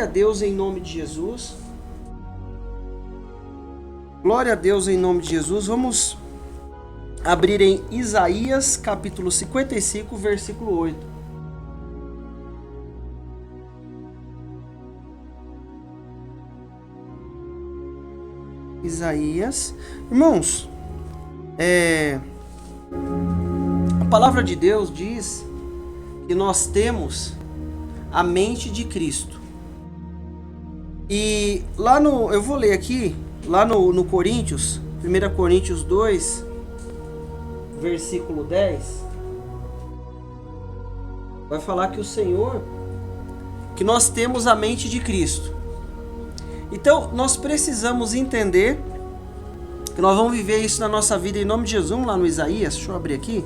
Glória a Deus em nome de Jesus. Glória a Deus em nome de Jesus. Vamos abrir em Isaías capítulo 55, versículo 8. Isaías. Irmãos, a palavra de Deus diz que nós temos a mente de Cristo. E lá eu vou ler aqui, lá no Coríntios, 1 Coríntios 2, versículo 10, vai falar que que nós temos a mente de Cristo. Então, nós precisamos entender que nós vamos viver isso na nossa vida em nome de Jesus. Vamos lá no Isaías, deixa eu abrir aqui.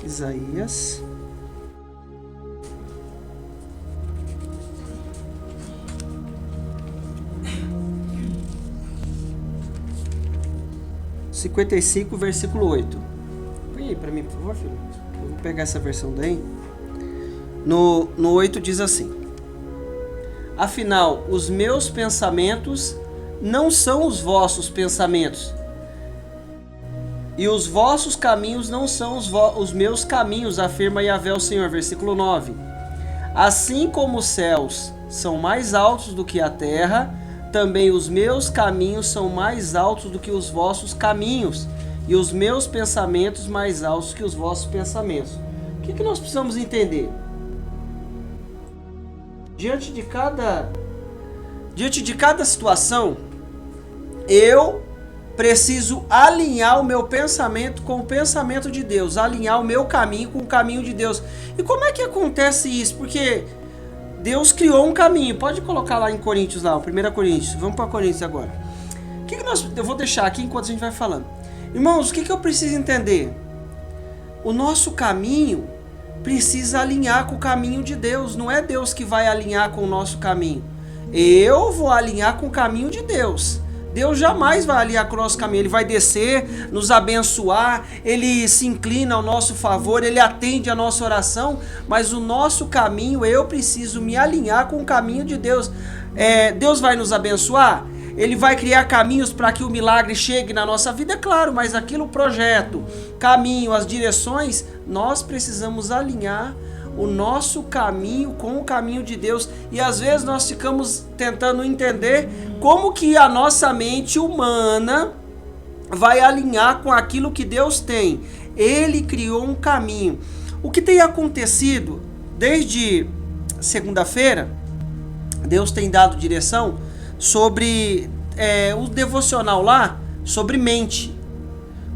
Isaías. Cinquenta e cinco, versículo 8. Põe aí para mim, por favor, filho. Eu vou pegar essa versão daí. No 8 diz assim: afinal, os meus pensamentos não são os vossos pensamentos, e os vossos caminhos não são os meus caminhos, afirma Yahvé o Senhor. Versículo 9. Assim como os céus são mais altos do que a terra, também os meus caminhos são mais altos do que os vossos caminhos, e os meus pensamentos mais altos que os vossos pensamentos. O que nós precisamos entender? Diante de cada situação, eu preciso alinhar o meu pensamento com o pensamento de Deus, alinhar o meu caminho com o caminho de Deus. E como é que acontece isso? Porque Deus criou um caminho. Pode colocar lá em Coríntios, lá, 1 Coríntios. Vamos para Coríntios agora. Eu vou deixar aqui enquanto a gente vai falando. Irmãos, o que eu preciso entender? O nosso caminho precisa alinhar com o caminho de Deus. Não é Deus que vai alinhar com o nosso caminho. Eu vou alinhar com o caminho de Deus. Deus jamais vai alinhar com o nosso caminho. Ele vai descer, nos abençoar, Ele se inclina ao nosso favor, Ele atende a nossa oração, mas o nosso caminho, eu preciso me alinhar com o caminho de Deus. Deus vai nos abençoar? Ele vai criar caminhos para que o milagre chegue na nossa vida? É claro, mas aquilo, o projeto, caminho, as direções, nós precisamos alinhar o nosso caminho com o caminho de Deus. E às vezes nós ficamos tentando entender como que a nossa mente humana vai alinhar com aquilo que Deus tem. Ele criou um caminho. O que tem acontecido desde segunda-feira, Deus tem dado direção sobre o devocional lá, sobre mente.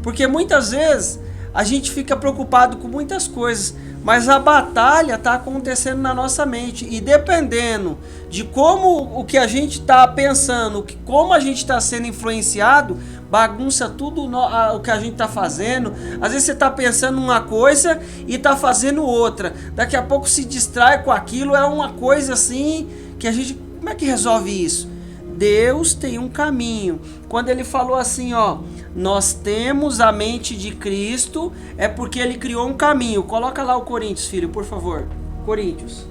Porque muitas vezes a gente fica preocupado com muitas coisas, mas a batalha está acontecendo na nossa mente. E dependendo de como o que a gente está pensando, como a gente está sendo influenciado, bagunça tudo o que a gente está fazendo. Às vezes você está pensando uma coisa e está fazendo outra. Daqui a pouco se distrai com aquilo. É uma coisa assim que a gente... Como é que resolve isso? Deus tem um caminho. Quando ele falou assim, nós temos a mente de Cristo, é porque ele criou um caminho. Coloca lá o Coríntios, filho, por favor. Coríntios.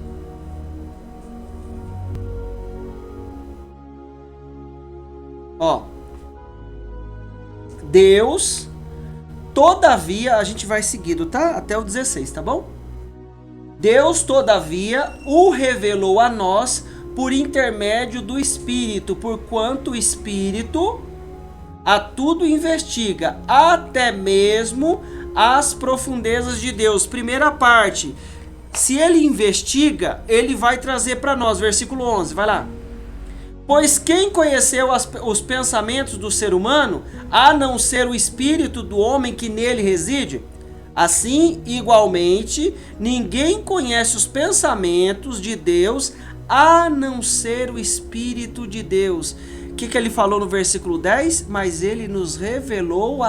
Deus, todavia, a gente vai seguido, tá? Até o 16, tá bom? Deus, todavia, o revelou a nós por intermédio do Espírito, porquanto o Espírito a tudo investiga, até mesmo as profundezas de Deus. Primeira parte, se ele investiga, ele vai trazer para nós, versículo 11, vai lá. Pois quem conheceu os pensamentos do ser humano, a não ser o espírito do homem que nele reside? Assim, igualmente, ninguém conhece os pensamentos de Deus, a não ser o Espírito de Deus. O que ele falou no versículo 10? Mas ele nos revelou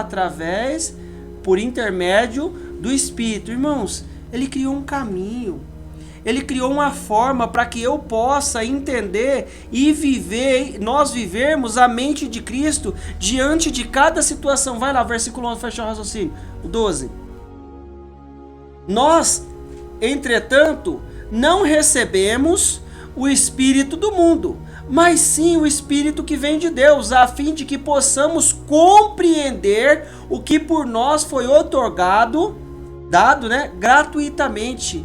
por intermédio do Espírito. Irmãos, ele criou um caminho. Ele criou uma forma para que eu possa entender e viver, nós vivermos a mente de Cristo diante de cada situação. Vai lá, versículo 11, fecha o raciocínio. O 12. Nós, entretanto, não recebemos o Espírito do mundo, mas sim o Espírito que vem de Deus, a fim de que possamos compreender o que por nós foi otorgado, dado, né, gratuitamente.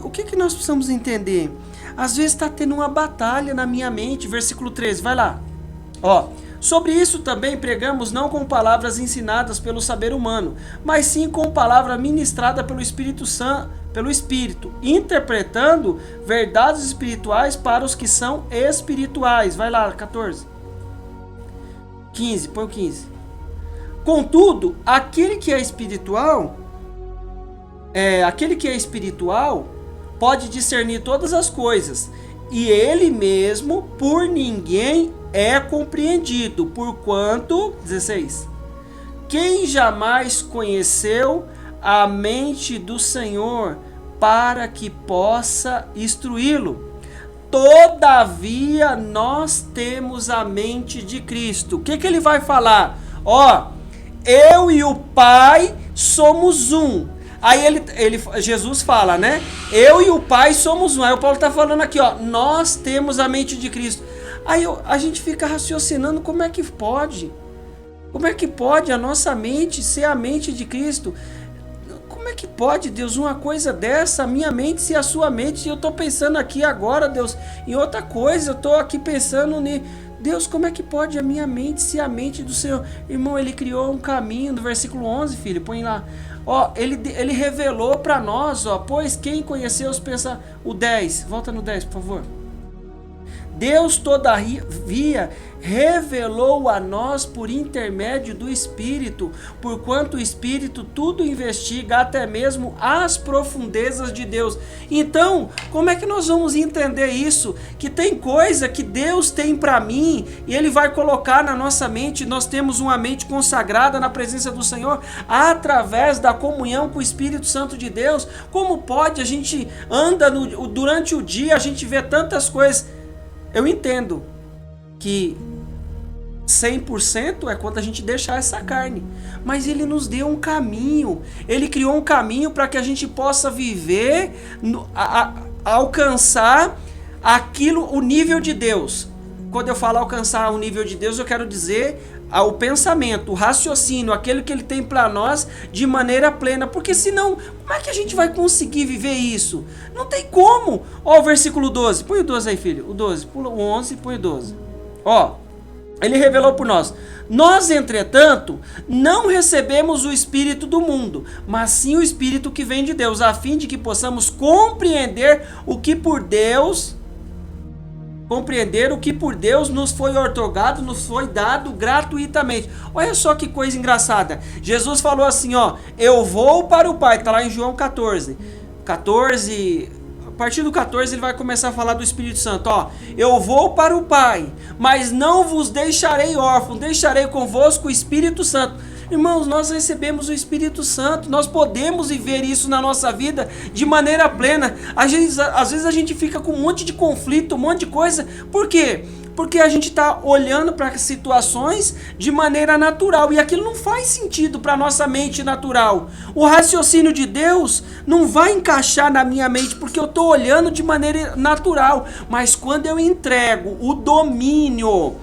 O que nós precisamos entender? Às vezes está tendo uma batalha na minha mente, versículo 13, vai lá. Sobre isso também pregamos não com palavras ensinadas pelo saber humano, mas sim com palavra ministrada pelo Espírito Santo, pelo Espírito, interpretando verdades espirituais para os que são espirituais. Vai lá, 14. 15, põe o 15. Contudo, aquele que é espiritual pode discernir todas as coisas, e ele mesmo por ninguém é compreendido, porquanto, 16, quem jamais conheceu a mente do Senhor para que possa instruí-lo? Todavia nós temos a mente de Cristo. O que ele vai falar? Eu e o Pai somos um. Aí Jesus fala, né? Eu e o Pai somos um. Aí o Paulo está falando aqui, nós temos a mente de Cristo. Aí a gente fica raciocinando, como é que pode? Como é que pode a nossa mente ser a mente de Cristo? Como é que pode, Deus, uma coisa dessa, a minha mente ser a sua mente? E eu estou pensando aqui agora, Deus, em outra coisa, eu estou aqui pensando Deus, como é que pode a minha mente ser a mente do Senhor? Irmão, ele criou um caminho, no versículo 11, filho, põe lá. Ele revelou para nós, pois quem conheceu os pensamentos... O 10, volta no 10, por favor. Deus, todavia, revelou a nós por intermédio do Espírito, porquanto o Espírito tudo investiga, até mesmo as profundezas de Deus. Então, como é que nós vamos entender isso? Que tem coisa que Deus tem para mim e Ele vai colocar na nossa mente. Nós temos uma mente consagrada na presença do Senhor através da comunhão com o Espírito Santo de Deus. Como pode? A gente anda durante o dia, a gente vê tantas coisas. Eu entendo que 100% é quando a gente deixar essa carne, mas Ele nos deu um caminho, Ele criou um caminho para que a gente possa viver, alcançar o nível de Deus. Quando eu falo alcançar o nível de Deus, eu quero dizer o pensamento, o raciocínio, aquilo que Ele tem para nós de maneira plena, porque senão, como é que a gente vai conseguir viver isso? Não tem como. O versículo 12, põe o 12 aí, filho, o 12, pula o 11 e põe o 12. Ele revelou por nós. Nós, entretanto, não recebemos o Espírito do mundo, mas sim o Espírito que vem de Deus, a fim de que possamos compreender o que por Deus nos foi otorgado, nos foi dado gratuitamente. Olha só que coisa engraçada. Jesus falou assim, eu vou para o Pai, está lá em João 14, a partir do 14 ele vai começar a falar do Espírito Santo, eu vou para o Pai, mas não vos deixarei órfãos, deixarei convosco o Espírito Santo. Irmãos, nós recebemos o Espírito Santo, nós podemos viver isso na nossa vida de maneira plena. Às vezes a gente fica com um monte de conflito, um monte de coisa. Por quê? Porque a gente está olhando para situações de maneira natural e aquilo não faz sentido para a nossa mente natural. O raciocínio de Deus não vai encaixar na minha mente porque eu estou olhando de maneira natural. Mas quando eu entrego o domínio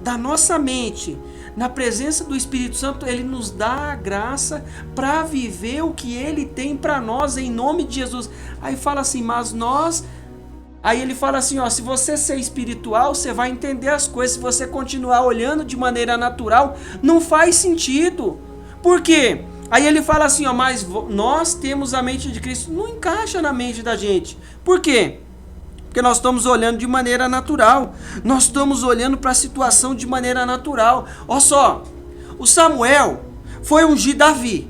da nossa mente na presença do Espírito Santo, Ele nos dá a graça para viver o que Ele tem para nós em nome de Jesus. Aí fala assim, Aí ele fala assim, se você ser espiritual, você vai entender as coisas. Se você continuar olhando de maneira natural, não faz sentido. Por quê? Aí ele fala assim, mas nós temos a mente de Cristo. Não encaixa na mente da gente. Por quê? Porque nós estamos olhando de maneira natural. Nós estamos olhando para a situação de maneira natural. Olha só, o Samuel foi ungir Davi.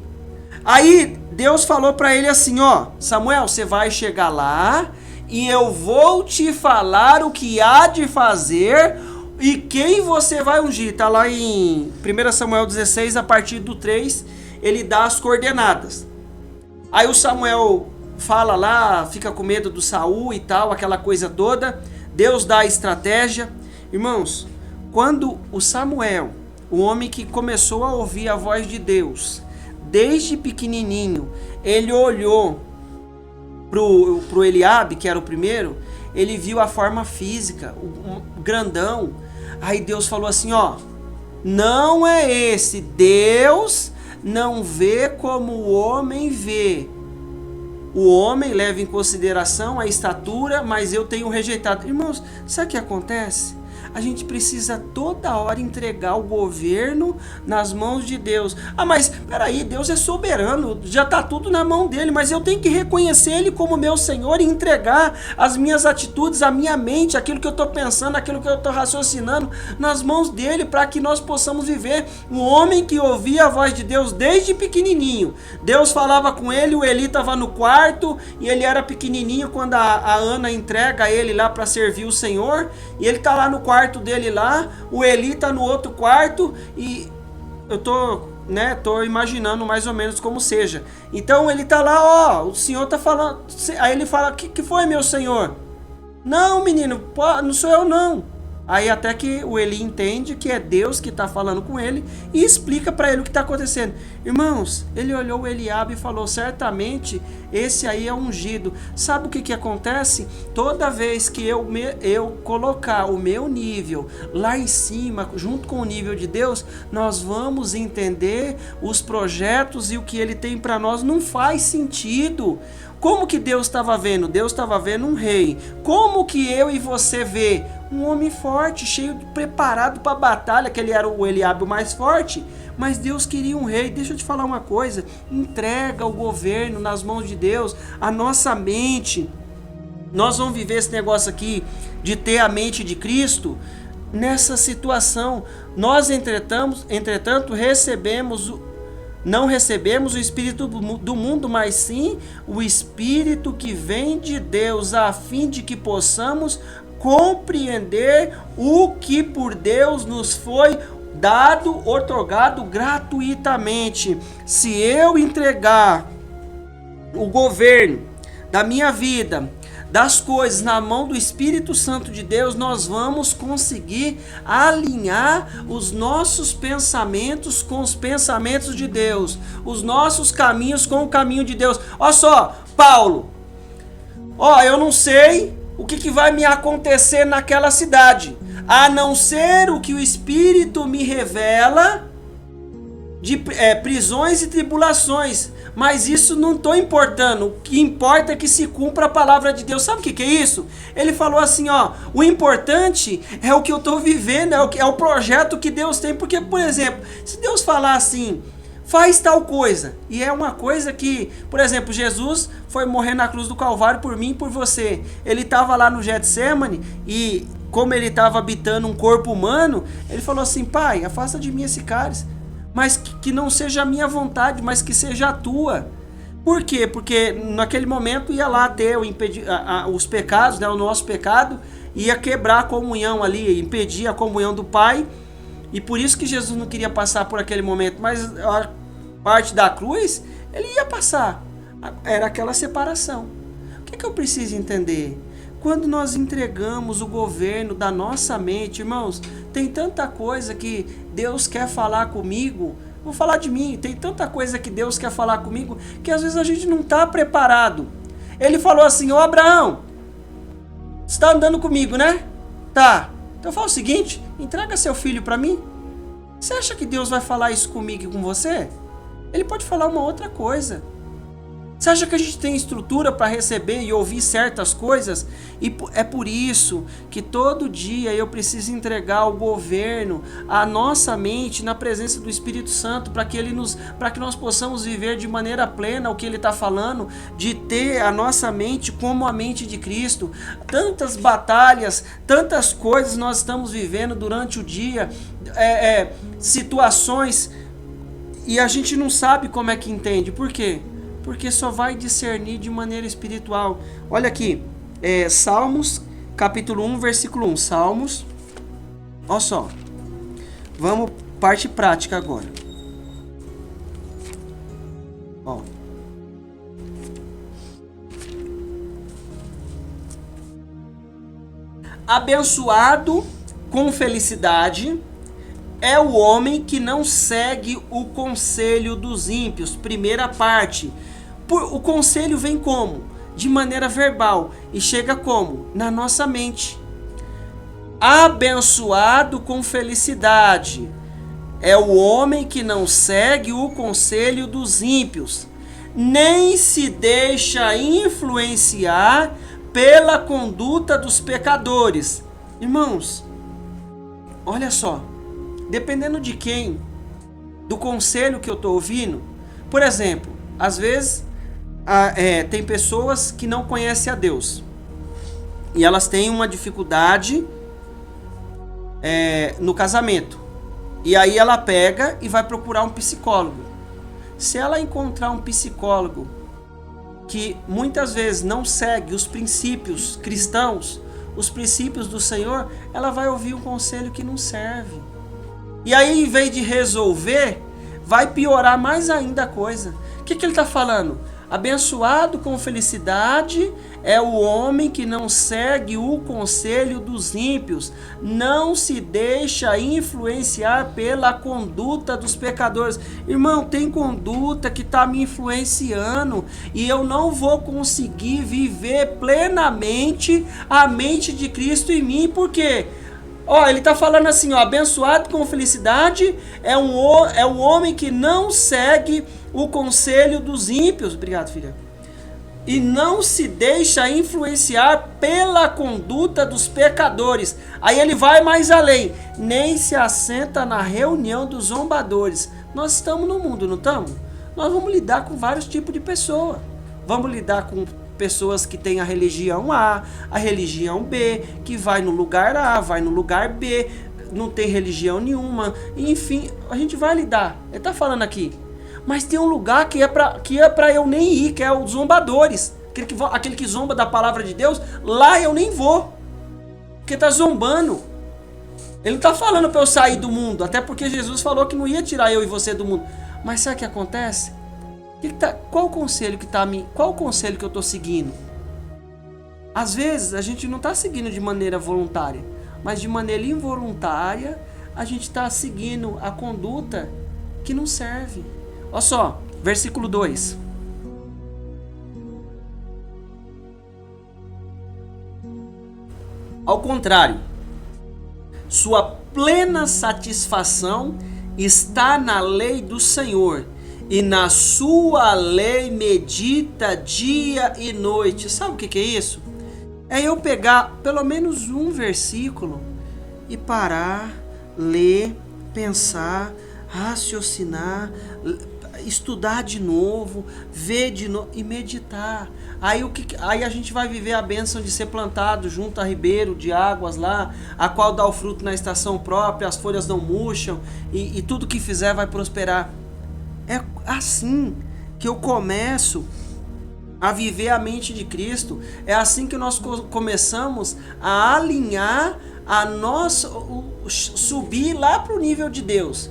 Aí Deus falou para ele assim, Samuel, você vai chegar lá e eu vou te falar o que há de fazer e quem você vai ungir. Está lá em 1 Samuel 16, a partir do 3, ele dá as coordenadas. Aí o Samuel fala lá, fica com medo do Saul e tal, aquela coisa toda. Deus dá a estratégia. Irmãos, quando o Samuel, o homem que começou a ouvir a voz de Deus, desde pequenininho, ele olhou pro Eliabe, que era o primeiro, ele viu a forma física, o grandão. Aí Deus falou assim, ó, não é esse, Deus não vê como o homem vê. O homem leva em consideração a estatura, mas eu tenho rejeitado. Irmãos, sabe o que acontece? A gente precisa toda hora entregar o governo nas mãos de Deus. Ah, mas peraí, Deus é soberano, já está tudo na mão dele, mas eu tenho que reconhecer ele como meu Senhor e entregar as minhas atitudes, a minha mente, aquilo que eu estou pensando, aquilo que eu estou raciocinando nas mãos dele, para que nós possamos viver. Um homem que ouvia a voz de Deus desde pequenininho. Deus falava com ele, o Eli estava no quarto e ele era pequenininho quando a Ana entrega ele lá para servir o Senhor, e ele está lá no quarto dele lá, o Eli tá no outro quarto e eu tô imaginando mais ou menos como seja. Então ele tá lá, ó, o Senhor tá falando, aí ele fala, que foi, meu Senhor? Não, menino, não sou eu não. Aí até que o Eli entende que é Deus que está falando com ele e explica para ele o que está acontecendo. Irmãos, ele olhou o Eliabe e falou, certamente esse aí é ungido. Sabe o que acontece? Toda vez que eu colocar o meu nível lá em cima, junto com o nível de Deus, nós vamos entender os projetos e o que ele tem para nós. Não faz sentido. Como que Deus estava vendo? Deus estava vendo um rei. Como que eu e você vê? Um homem forte, cheio, preparado para a batalha, que ele era o Eliabe mais forte, mas Deus queria um rei. Deixa eu te falar uma coisa, entrega o governo nas mãos de Deus, a nossa mente. Nós vamos viver esse negócio aqui de ter a mente de Cristo nessa situação. Nós, entretanto, não recebemos o Espírito do mundo, mas sim o Espírito que vem de Deus, a fim de que possamos compreender o que por Deus nos foi dado, otorgado gratuitamente. Se eu entregar o governo da minha vida, das coisas na mão do Espírito Santo de Deus, nós vamos conseguir alinhar os nossos pensamentos com os pensamentos de Deus, os nossos caminhos com o caminho de Deus. Olha só, Paulo, eu não sei o que vai me acontecer naquela cidade, a não ser o que o Espírito me revela de prisões e tribulações, mas isso não estou importando. O que importa é que se cumpra a palavra de Deus. Sabe o que é isso? Ele falou assim, o importante é o que eu estou vivendo, é o projeto que Deus tem. Porque, por exemplo, se Deus falar assim, faz tal coisa, e é uma coisa que, por exemplo, Jesus foi morrer na cruz do Calvário por mim e por você. Ele estava lá no Getsemane e, como ele estava habitando um corpo humano, ele falou assim, Pai, afasta de mim esse cálice, mas que não seja a minha vontade, mas que seja a tua. Por quê? Porque naquele momento ia lá ter os pecados, o nosso pecado, ia quebrar a comunhão ali, impedir a comunhão do Pai, e por isso que Jesus não queria passar por aquele momento, mas a parte da cruz, ele ia passar, era aquela separação. O que eu preciso entender? Quando nós entregamos o governo da nossa mente, irmãos, tem tanta coisa que Deus quer falar comigo. Vou falar de mim, tem tanta coisa que Deus quer falar comigo que às vezes a gente não está preparado. Ele falou assim, Abraão, você está andando comigo, né? Tá, então fala o seguinte, entrega seu filho para mim. Você acha que Deus vai falar isso comigo e com você? Ele pode falar uma outra coisa. Você acha que a gente tem estrutura para receber e ouvir certas coisas? E é por isso que todo dia eu preciso entregar o governo, a nossa mente na presença do Espírito Santo, para que nós possamos viver de maneira plena o que Ele está falando, de ter a nossa mente como a mente de Cristo. Tantas batalhas, tantas coisas nós estamos vivendo durante o dia, situações, e a gente não sabe como é que entende. Por quê? Porque só vai discernir de maneira espiritual. Olha aqui, Salmos, capítulo 1, versículo 1. Salmos, olha só. Vamos, parte prática agora. Abençoado com felicidade é o homem que não segue o conselho dos ímpios. Primeira parte. O conselho vem como? De maneira verbal. E chega como? Na nossa mente. Abençoado com felicidade é o homem que não segue o conselho dos ímpios, nem se deixa influenciar pela conduta dos pecadores. Irmãos, olha só, dependendo de quem, do conselho que eu estou ouvindo, por exemplo, às vezes tem pessoas que não conhecem a Deus e elas têm uma dificuldade no casamento, e aí ela pega e vai procurar um psicólogo. Se ela encontrar um psicólogo que muitas vezes não segue os princípios cristãos, os princípios do Senhor, ela vai ouvir um conselho que não serve. E aí, em vez de resolver, vai piorar mais ainda a coisa. O que ele está falando? Abençoado com felicidade é o homem que não segue o conselho dos ímpios, não se deixa influenciar pela conduta dos pecadores. Irmão, tem conduta que está me influenciando e eu não vou conseguir viver plenamente a mente de Cristo em mim. Por quê? Ele está falando assim, abençoado com felicidade é o homem que não segue o conselho dos ímpios. Obrigado, filha. E não se deixa influenciar pela conduta dos pecadores. Aí ele vai mais além. Nem se assenta na reunião dos zombadores. Nós estamos no mundo, não estamos? Nós vamos lidar com vários tipos de pessoas. Vamos lidar com pessoas que têm a religião A, a religião B, que vai no lugar A, vai no lugar B, não tem religião nenhuma. Enfim, a gente vai lidar. Ele está falando aqui. Mas tem um lugar que é pra eu nem ir, que é os zombadores. Aquele que zomba da palavra de Deus, lá eu nem vou. Porque tá zombando. Ele não tá falando para eu sair do mundo, até porque Jesus falou que não ia tirar eu e você do mundo. Mas sabe o que acontece? Qual o conselho que eu tô seguindo? Às vezes a gente não tá seguindo de maneira voluntária, mas de maneira involuntária a gente tá seguindo a conduta que não serve. Olha só, versículo 2. Ao contrário, sua plena satisfação está na lei do Senhor, e na sua lei medita dia e noite. Sabe o que é isso? É eu pegar pelo menos um versículo e parar, ler, pensar, raciocinar, estudar de novo, ver de novo e meditar. Aí a gente vai viver a bênção de ser plantado junto a ribeiro de águas lá, a qual dá o fruto na estação própria, as folhas não murcham e tudo que fizer vai prosperar. É assim que eu começo a viver a mente de Cristo. É assim que nós começamos a alinhar subir lá para o nível de Deus.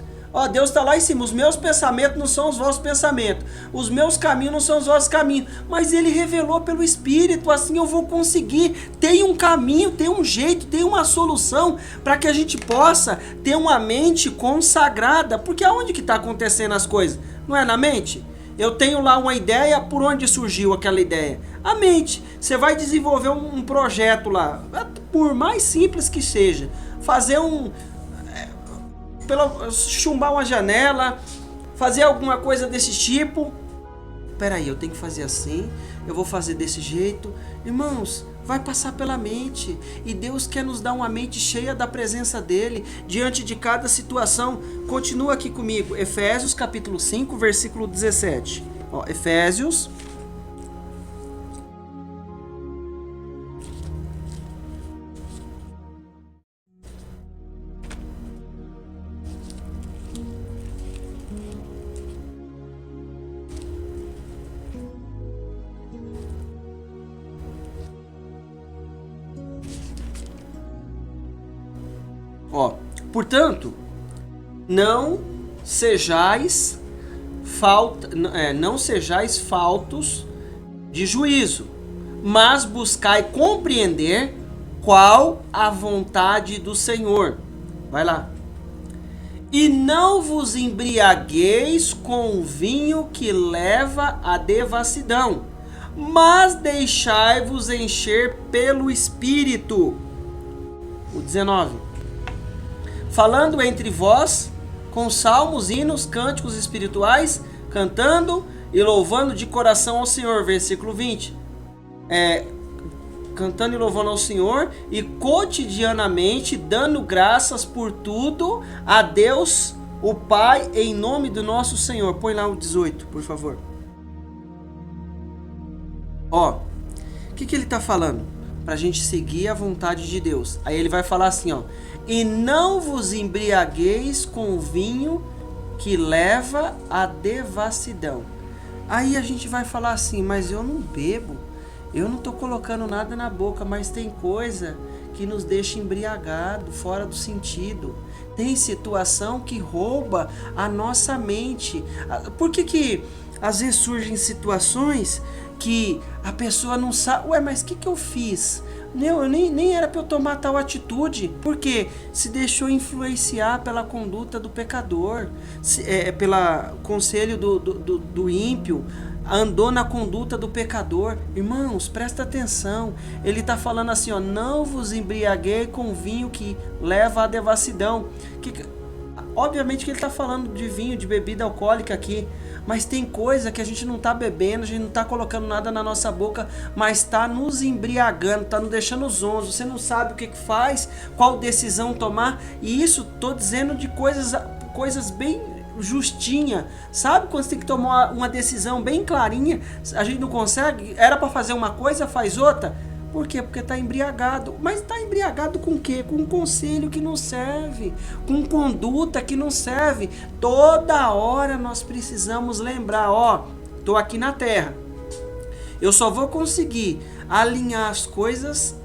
Deus está lá em cima. Os meus pensamentos não são os vossos pensamentos, os meus caminhos não são os vossos caminhos, mas Ele revelou pelo Espírito. Assim eu vou conseguir. Tem um caminho, tem um jeito, tem uma solução para que a gente possa ter uma mente consagrada. Porque aonde que está acontecendo as coisas? Não é na mente? Eu tenho lá uma ideia, por onde surgiu aquela ideia? A mente. Você vai desenvolver um projeto lá, por mais simples que seja, fazer chumbar uma janela, fazer alguma coisa desse tipo. Peraí, eu tenho que fazer assim, eu vou fazer desse jeito. Irmãos, vai passar pela mente. E Deus quer nos dar uma mente cheia da presença dEle, diante de cada situação. Continua aqui comigo, Efésios capítulo 5, versículo 17. Efésios. Portanto, não sejais faltos de juízo, mas buscai compreender qual a vontade do Senhor. Vai lá. E não vos embriagueis com o vinho que leva à devassidão, mas deixai-vos encher pelo Espírito. O 19. Falando entre vós com salmos, hinos, cânticos espirituais, cantando e louvando de coração ao Senhor. Versículo 20. Cantando e louvando ao Senhor e cotidianamente dando graças por tudo a Deus, o Pai, em nome do nosso Senhor. Põe lá o 18, por favor. Ó, o que ele está falando? Para a gente seguir a vontade de Deus. Aí ele vai falar assim, ó. E não vos embriagueis com o vinho que leva à devassidão. Aí a gente vai falar assim, mas eu não bebo. Eu não estou colocando nada na boca, mas tem coisa que nos deixa embriagado, fora do sentido. Tem situação que rouba a nossa mente. Por que às vezes surgem situações que a pessoa não sabe, ué, mas o que eu fiz? Não, nem era para eu tomar tal atitude, porque se deixou influenciar pela conduta do pecador, pelo conselho do ímpio, andou na conduta do pecador. Irmãos, presta atenção, ele está falando assim, ó, não vos embriaguei com vinho que leva à devassidão. Obviamente que ele está falando de vinho, de bebida alcoólica aqui, mas tem coisa que a gente não está bebendo, a gente não está colocando nada na nossa boca, mas está nos embriagando, está nos deixando zonzo. Você não sabe o que faz, qual decisão tomar, e isso estou dizendo de coisas bem justinha, sabe? Quando você tem que tomar uma decisão bem clarinha, a gente não consegue, era para fazer uma coisa, faz outra. Por quê? Porque está embriagado. Mas está embriagado com o quê? Com um conselho que não serve, com conduta que não serve. Toda hora nós precisamos lembrar, ó, estou aqui na terra. Eu só vou conseguir alinhar as coisas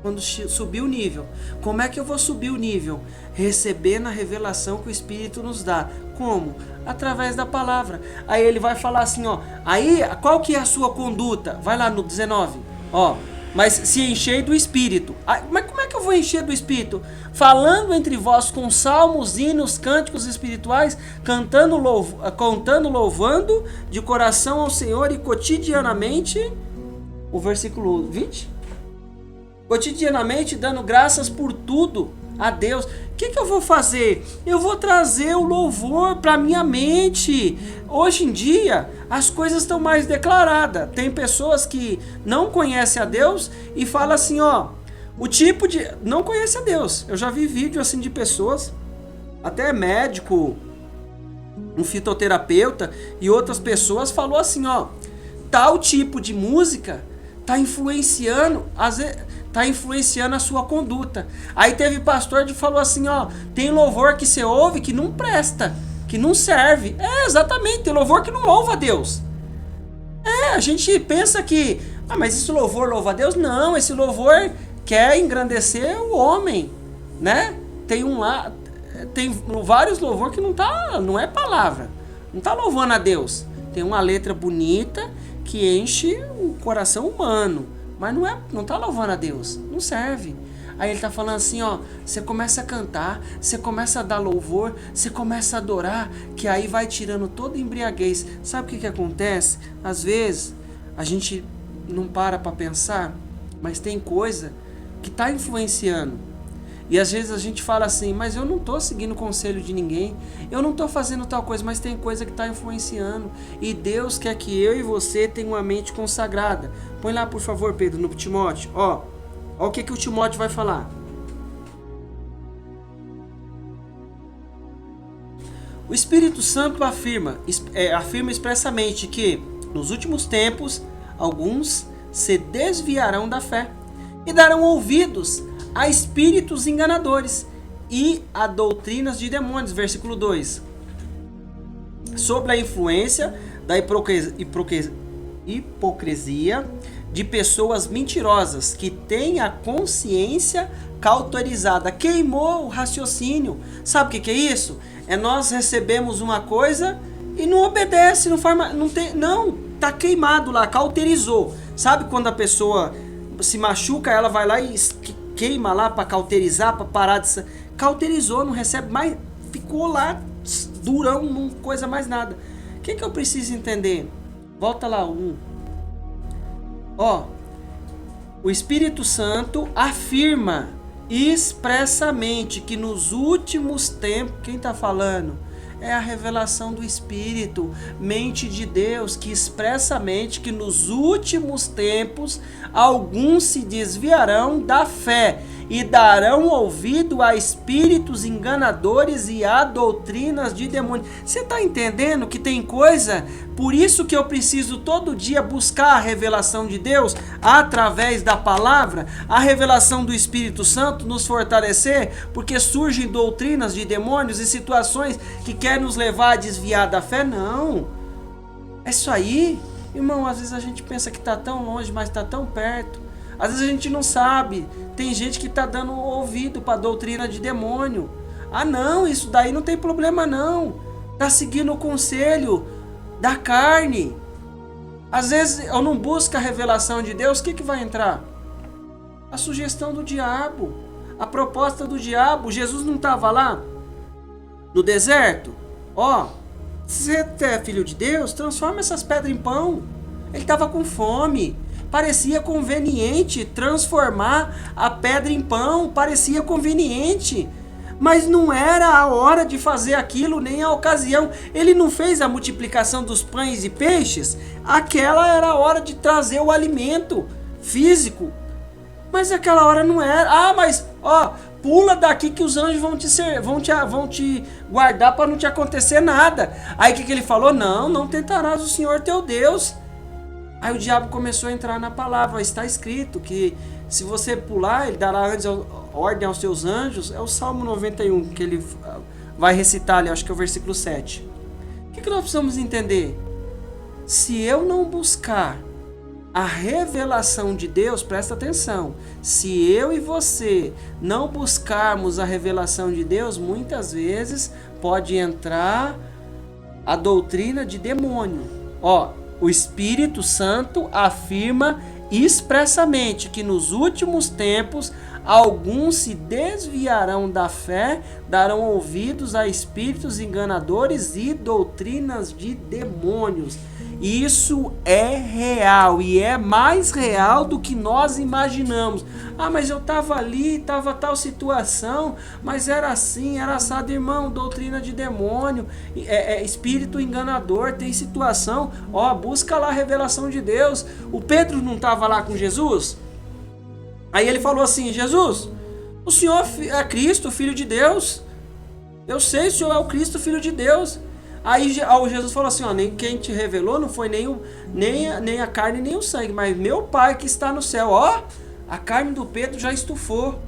quando subir o nível. Como é que eu vou subir o nível? Recebendo a revelação que o Espírito nos dá. Como? Através da palavra. Aí ele vai falar assim, ó, aí qual que é a sua conduta? Vai lá no 19, ó. Mas se encher do Espírito. Mas como é que eu vou encher do Espírito? Falando entre vós com salmos, hinos, cânticos espirituais, cantando, louvando de coração ao Senhor e cotidianamente, o versículo 20, cotidianamente dando graças por tudo a Deus. O que eu vou fazer? Eu vou trazer o louvor para minha mente. Hoje em dia, as coisas estão mais declaradas. Tem pessoas que não conhecem a Deus e falam assim, ó, o tipo de... não conhece a Deus. Eu já vi vídeo assim de pessoas, até médico, um fitoterapeuta e outras pessoas falou assim, ó, tal tipo de música tá influenciando, às vezes, tá influenciando a sua conduta. Aí teve pastor que falou assim, ó, tem louvor que você ouve que não presta, que não serve. Exatamente, tem louvor que não louva a Deus. A gente pensa que, mas esse louvor louva a Deus? Não, esse louvor quer engrandecer o homem, né? Tem vários louvor que não é palavra, não tá louvando a Deus. Tem uma letra bonita que enche o coração humano, mas não tá louvando a Deus, não serve. Aí ele tá falando assim, ó, você começa a cantar, você começa a dar louvor, você começa a adorar, que aí vai tirando toda a embriaguez. Sabe o que acontece? Às vezes a gente não para pensar, mas tem coisa que tá influenciando. E às vezes a gente fala assim, mas eu não tô seguindo o conselho de ninguém, eu não tô fazendo tal coisa, mas tem coisa que tá influenciando. E Deus quer que eu e você tenham uma mente consagrada. Põe lá, por favor, Pedro, no Timóteo. Ó o que o Timóteo vai falar. O Espírito Santo afirma expressamente que nos últimos tempos alguns se desviarão da fé e darão ouvidos a espíritos enganadores e a doutrinas de demônios. Versículo 2. Sobre a influência da hipocrisia de pessoas mentirosas que têm a consciência cauterizada. Queimou o raciocínio. Sabe o que é isso? É nós recebemos uma coisa e não obedece, não tá queimado lá, cauterizou. Sabe quando a pessoa se machuca, ela vai lá e queima lá para cauterizar, para parar de... Cauterizou, não recebe mais, ficou lá durão, não coisa mais nada. O que eu preciso entender? Volta lá, ó, o Espírito Santo afirma expressamente que nos últimos tempos, quem está falando? É a revelação do Espírito, mente de Deus, que expressamente que nos últimos tempos alguns se desviarão da fé e darão ouvido a espíritos enganadores e a doutrinas de demônios. Você está entendendo que tem coisa? Por isso que eu preciso todo dia buscar a revelação de Deus através da palavra, a revelação do Espírito Santo nos fortalecer, porque surgem doutrinas de demônios e situações que querem nos levar a desviar da fé. Não, é isso aí, irmão. Às vezes a gente pensa que está tão longe, mas está tão perto. Às vezes a gente não sabe. Tem gente que está dando ouvido para a doutrina de demônio. Ah não, isso daí não tem problema não. Está seguindo o conselho da carne. Às vezes eu não busco a revelação de Deus. O que vai entrar? A sugestão do diabo. A proposta do diabo. Jesus não estava lá no deserto? Ó, se você é filho de Deus, transforma essas pedras em pão. Ele estava com fome. Parecia conveniente transformar a pedra em pão, parecia conveniente, mas não era a hora de fazer aquilo, nem a ocasião. Ele não fez a multiplicação dos pães e peixes, aquela era a hora de trazer o alimento físico, mas aquela hora não era. Ah, mas ó, pula daqui que os anjos vão te guardar para não te acontecer nada. Aí o que ele falou? Não tentarás o Senhor teu Deus. Aí o diabo começou a entrar na palavra. Está escrito que se você pular, ele dará ordem aos seus anjos. É o Salmo 91 que ele vai recitar ali, acho que é o versículo 7. O que nós precisamos entender? Se eu não buscar a revelação de Deus, presta atenção, se eu e você não buscarmos a revelação de Deus, muitas vezes pode entrar a doutrina de demônio. Ó, o Espírito Santo afirma expressamente que nos últimos tempos alguns se desviarão da fé, darão ouvidos a espíritos enganadores e doutrinas de demônios. Isso é real e é mais real do que nós imaginamos. Ah, mas eu estava ali, estava tal situação, mas era assim, era assado, irmão. Doutrina de demônio, espírito enganador, tem situação. Ó, busca lá a revelação de Deus. O Pedro não estava lá com Jesus? Aí ele falou assim: Jesus, o Senhor é Cristo, Filho de Deus. Eu sei, o Senhor é o Cristo, Filho de Deus. Aí Jesus falou assim: ó, nem quem te revelou não foi nem a carne nem o sangue, mas meu Pai que está no céu. Ó, a carne do Pedro já estufou.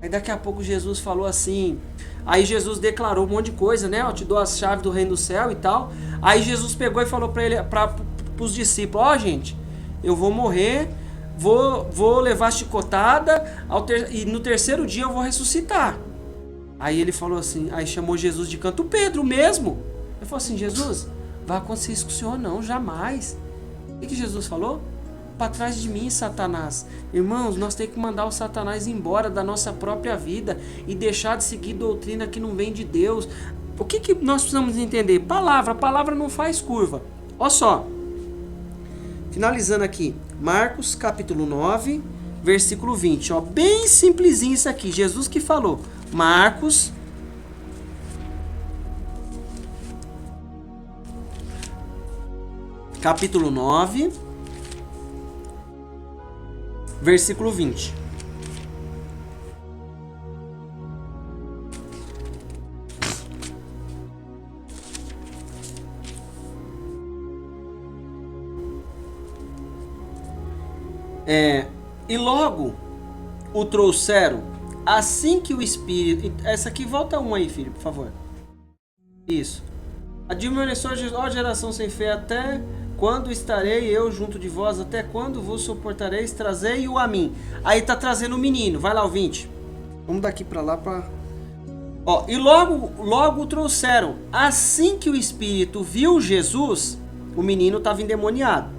Aí daqui a pouco Jesus falou assim. Aí Jesus declarou um monte de coisa, né? Eu te dou as chaves do reino do céu e tal. Aí Jesus pegou e falou para os discípulos: ó, gente, eu vou morrer, vou levar chicotada e no terceiro dia eu vou ressuscitar. Aí ele falou assim, aí chamou Jesus de canto, Pedro mesmo. Ele falou assim: Jesus, vai acontecer isso com o Senhor não, jamais. O que Jesus falou? Para trás de mim, Satanás. Irmãos, nós temos que mandar o Satanás embora da nossa própria vida e deixar de seguir doutrina que não vem de Deus. O que nós precisamos entender? Palavra, a palavra não faz curva. Olha só, finalizando aqui, Marcos capítulo 9, versículo 20. Ó, bem simplesinho isso aqui, Jesus que falou. Marcos capítulo 9, versículo 20. E logo o trouxeram, assim que o Espírito... Essa aqui, volta um aí, filho, por favor. Isso. Admoestou Jesus: ó geração sem fé, até quando estarei eu junto de vós? Até quando vos suportareis? Trazei-o a mim. Aí tá trazendo o menino. Vai lá, o 20. Vamos daqui pra lá pra... Ó, e logo o trouxeram. Assim que o Espírito viu Jesus, o menino estava endemoniado.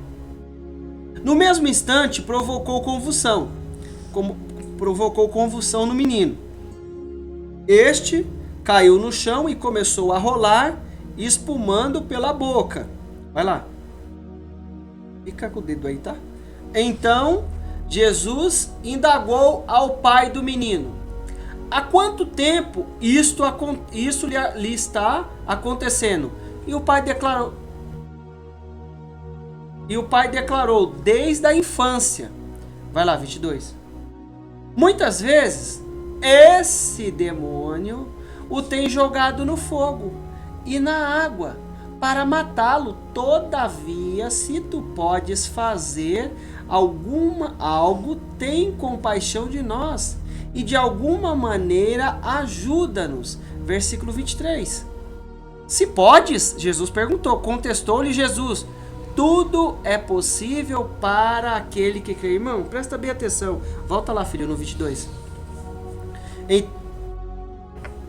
No mesmo instante, provocou convulsão. provocou convulsão no menino. Este caiu no chão e começou a rolar, espumando pela boca. Vai lá. Fica com o dedo aí, tá? Então, Jesus indagou ao pai do menino: há quanto tempo isso lhe está acontecendo? E o pai declarou: desde a infância. Vai lá, 22. Muitas vezes, esse demônio o tem jogado no fogo e na água para matá-lo. Todavia, se tu podes fazer algo, tem compaixão de nós e de alguma maneira ajuda-nos. Versículo 23. Se podes, Jesus perguntou, contestou-lhe Jesus: tudo é possível para aquele que crê. Irmão, presta bem atenção. Volta lá, filho, no 22.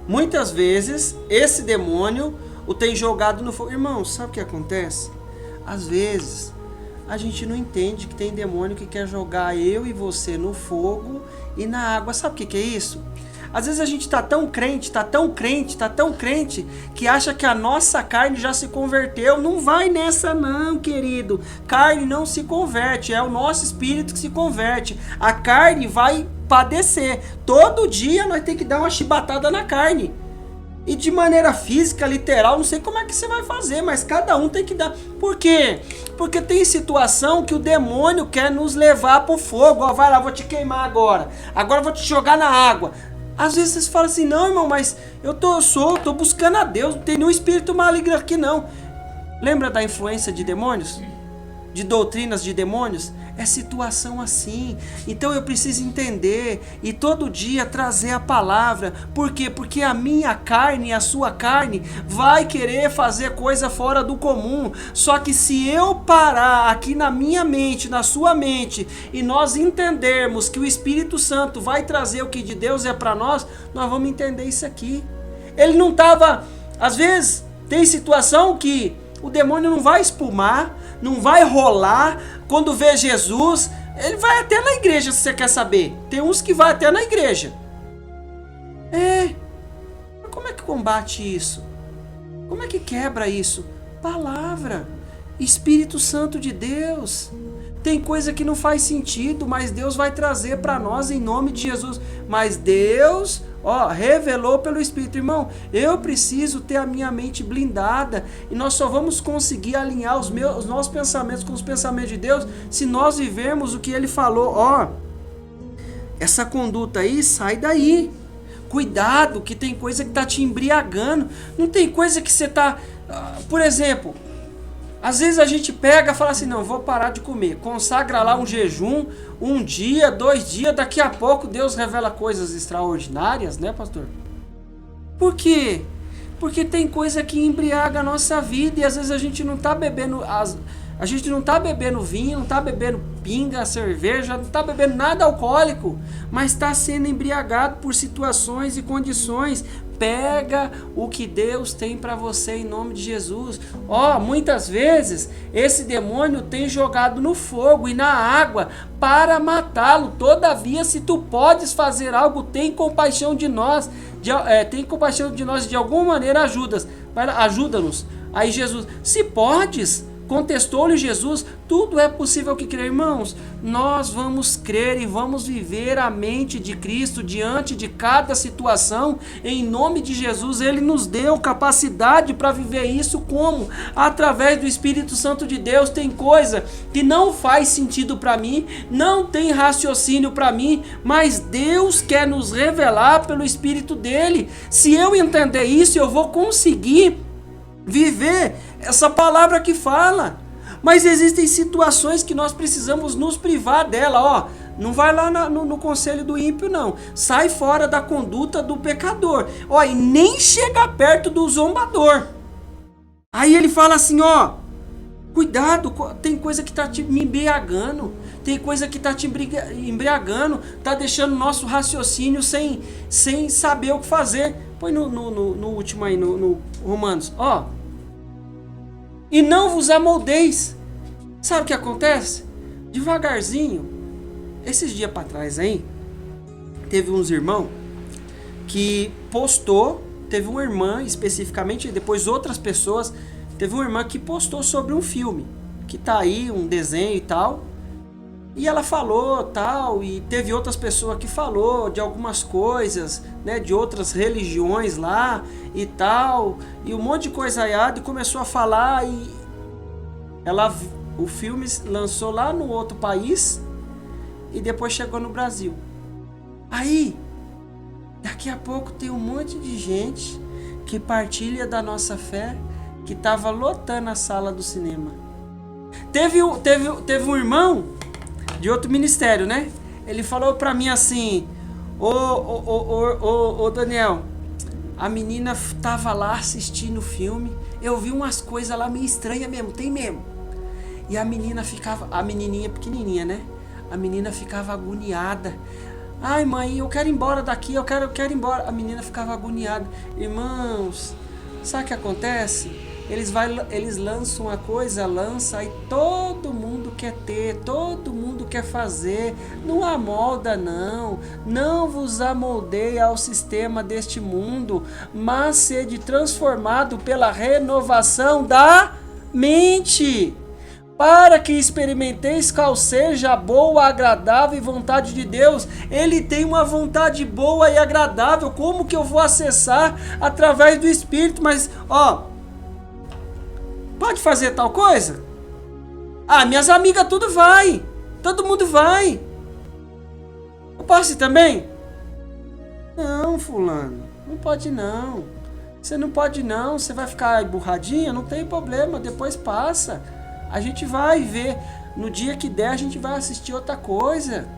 Muitas vezes, esse demônio o tem jogado no fogo. Irmão, sabe o que acontece? Às vezes, a gente não entende que tem demônio que quer jogar eu e você no fogo e na água. Sabe o que é isso? Às vezes a gente tá tão crente, que acha que a nossa carne já se converteu. Não vai nessa não, querido. Carne não se converte, é o nosso espírito que se converte. A carne vai padecer. Todo dia nós temos que dar uma chibatada na carne. E de maneira física, literal, não sei como é que você vai fazer, mas cada um tem que dar. Por quê? Porque tem situação que o demônio quer nos levar pro fogo. Ó, vai lá, vou te queimar agora. Agora eu vou te jogar na água. Às vezes vocês falam assim: não, irmão, mas eu tô buscando a Deus, não tem nenhum espírito maligno aqui não. Lembra da influência de demônios? De doutrinas de demônios? É situação assim. Então eu preciso entender e todo dia trazer a palavra. Por quê? Porque a minha carne e a sua carne vai querer fazer coisa fora do comum. Só que se eu parar aqui na minha mente, na sua mente, e nós entendermos que o Espírito Santo vai trazer o que de Deus é para nós, nós vamos entender isso aqui. Ele não estava... Às vezes tem situação que o demônio não vai espumar, não vai rolar. Quando vê Jesus, ele vai até na igreja, se você quer saber. Tem uns que vai até na igreja. Mas como é que combate isso? Como é que quebra isso? Palavra, Espírito Santo de Deus. Tem coisa que não faz sentido, mas Deus vai trazer para nós em nome de Jesus. Mas Deus, revelou pelo Espírito. Irmão, eu preciso ter a minha mente blindada. E nós só vamos conseguir alinhar os nossos pensamentos com os pensamentos de Deus se nós vivermos o que Ele falou. Essa conduta aí, sai daí. Cuidado, que tem coisa que está te embriagando. Não tem coisa que você está... Por exemplo... Às vezes a gente pega e fala assim: não, vou parar de comer. Consagra lá um jejum, 1 dia, 2 dias, daqui a pouco Deus revela coisas extraordinárias, né, pastor? Por quê? Porque tem coisa que embriaga a nossa vida e às vezes a gente não tá bebendo a gente não tá bebendo vinho, não tá bebendo pinga, cerveja, não tá bebendo nada alcoólico, mas está sendo embriagado por situações e condições. Pega o que Deus tem para você em nome de Jesus. Muitas vezes esse demônio tem jogado no fogo e na água para matá-lo. Todavia, se tu podes fazer algo, tem compaixão de nós. Tem compaixão de nós, de alguma maneira ajuda-nos. Aí Jesus: se podes, contestou-lhe Jesus: tudo é possível que crer. Irmãos, nós vamos crer e vamos viver a mente de Cristo diante de cada situação. Em nome de Jesus, Ele nos deu capacidade para viver isso. Como? Através do Espírito Santo de Deus. Tem coisa que não faz sentido para mim, não tem raciocínio para mim, mas Deus quer nos revelar pelo Espírito dEle. Se eu entender isso, eu vou conseguir viver essa palavra que fala. Mas existem situações que nós precisamos nos privar dela. Não vai lá no conselho do ímpio, não. Sai fora da conduta do pecador. E nem chega perto do zombador. Aí ele fala assim: cuidado, tem coisa que está te embriagando. Tem coisa que está te embriagando, está deixando o nosso raciocínio sem saber o que fazer. Põe no último aí, no Romanos. E não vos amoldeis. Sabe o que acontece? Devagarzinho, esses dias para trás aí, teve uns irmãos que postou, teve uma irmã especificamente, e depois outras pessoas, teve uma irmã que postou sobre um filme, que tá aí, um desenho e tal, e ela falou tal, e teve outras pessoas que falou de algumas coisas, né, de outras religiões lá e tal, e um monte de coisa aí, e começou a falar, e o filme lançou lá no outro país e depois chegou no Brasil. Aí, daqui a pouco tem um monte de gente que partilha da nossa fé, que estava lotando a sala do cinema. Teve um irmão de outro ministério, né? Ele falou pra mim assim: Ô Daniel, a menina tava lá assistindo o filme, eu vi umas coisas lá meio estranhas mesmo, tem mesmo. E a menininha pequenininha, né? A menina ficava agoniada. Ai, mãe, eu quero ir embora daqui, eu quero ir embora. A menina ficava agoniada. Irmãos, sabe o que acontece? Eles lançam uma coisa, aí todo mundo quer ter, todo mundo quer fazer. Não amolda, não. Não vos amoldeia ao sistema deste mundo, mas sede transformado pela renovação da mente, para que experimenteis qual seja a boa, agradável e vontade de Deus. Ele tem uma vontade boa e agradável. Como que eu vou acessar? Através do Espírito. Mas, pode fazer tal coisa? Minhas amigas tudo vai. Todo mundo vai. Eu posso ir também? Não, fulano. Não pode não. Você não pode não. Você vai ficar emburradinha? Não tem problema. Depois passa. A gente vai ver, no dia que der a gente vai assistir outra coisa.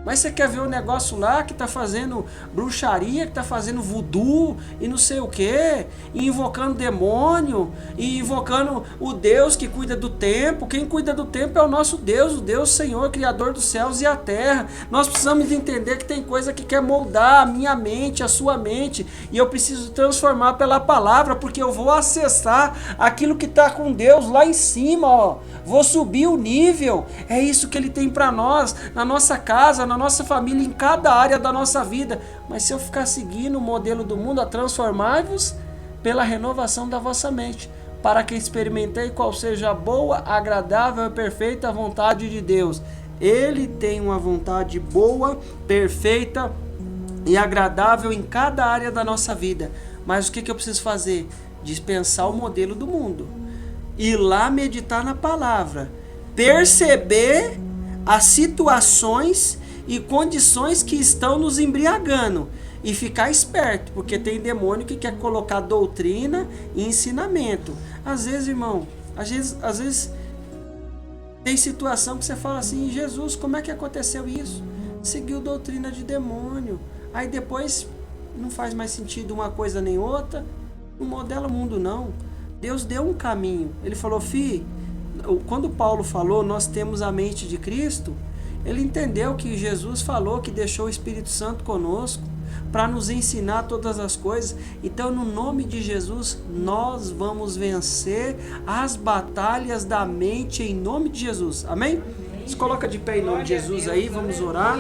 Mas você quer ver o negócio lá que tá fazendo bruxaria, que tá fazendo voodoo e não sei o que, e invocando demônio, e invocando o Deus que cuida do tempo. Quem cuida do tempo é o nosso Deus, o Deus Senhor, Criador dos céus e a terra. Nós precisamos entender que tem coisa que quer moldar a minha mente, a sua mente, e eu preciso transformar pela palavra, porque eu vou acessar aquilo que está com Deus lá em cima, Vou subir o nível. É isso que Ele tem para nós, na nossa casa, na nossa família, em cada área da nossa vida. Mas se eu ficar seguindo o modelo do mundo, transformai-vos pela renovação da vossa mente, para que experimentei qual seja a boa, agradável e perfeita vontade de Deus. Ele tem uma vontade boa, perfeita e agradável em cada área da nossa vida. Mas o que eu preciso fazer? Dispensar o modelo do mundo. Ir lá meditar na palavra. Perceber as situações e condições que estão nos embriagando. E ficar esperto, porque tem demônio que quer colocar doutrina e ensinamento. Às vezes, irmão, às vezes tem situação que você fala assim: Jesus, como é que aconteceu isso? Seguiu doutrina de demônio. Aí depois não faz mais sentido uma coisa nem outra. Não modela o mundo, não. Deus deu um caminho. Ele falou: quando Paulo falou, nós temos a mente de Cristo, ele entendeu que Jesus falou que deixou o Espírito Santo conosco para nos ensinar todas as coisas. Então, no nome de Jesus, nós vamos vencer as batalhas da mente em nome de Jesus. Amém? Se coloca de pé em nome de Jesus aí, vamos orar.